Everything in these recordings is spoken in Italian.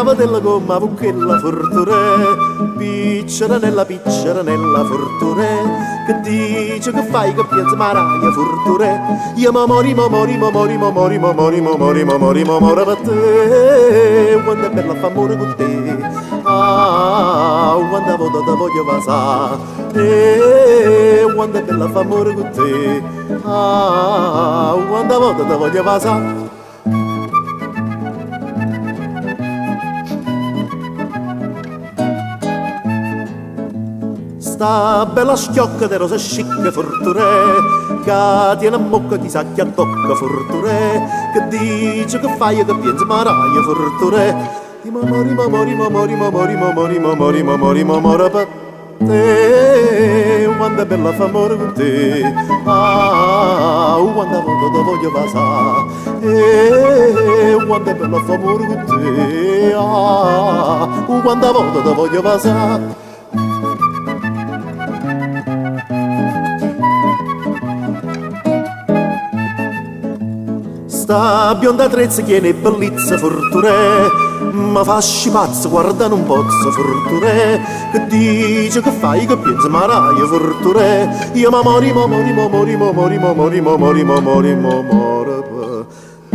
una vedella come vucchella fortune, picciera nella fortune, che dice che fai che piensa maraia fortune, io mamori per te, quando è bella fa amore con te, quando voto te voglio passare, quando è bella fa amore con te, quando voto te voglio passare. Sta bella schiocca di rose scicche fortune, che tiene a bocca chissà chi tocca fortune, che dice che fai che piensa maraia fortune, di mamori per te, quando è bella fa amore con te, quando voto te voglio passare, quando è bella fa amore con te, quando voto te voglio passare. Sta bionda trezza che ne bellezza fortune, ma fasci pazzo guarda non pozzo fortune, che dice che fai che pensa maraia fortune, io mamori per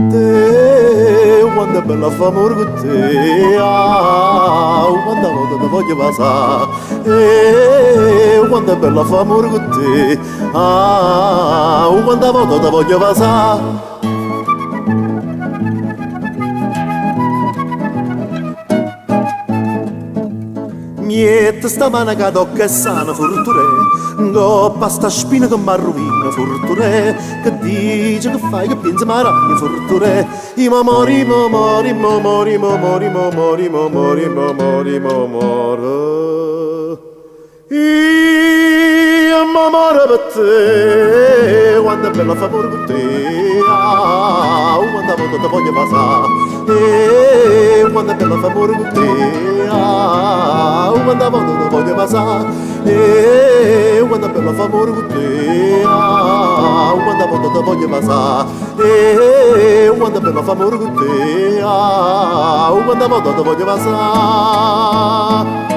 te, quando è bella fa amore con te, quando voto te voglio passare, quando è bella fa amore con te, quando voto te voglio passare. Niente sta manica d'occa e sana fortune, coppa sta spina che m'arrovina fortune, che dice che fai che pensa maraia fortune, i mamori io m'amore per te, quando è bella fa amore con te, quando voto te voglio passare, quando è bella fa amore con te, quando voto te voglio passare, quando è bella fa amore con te, quando voto te voglio passare, quando è bella fa amore con te, quando voto te voglio passare.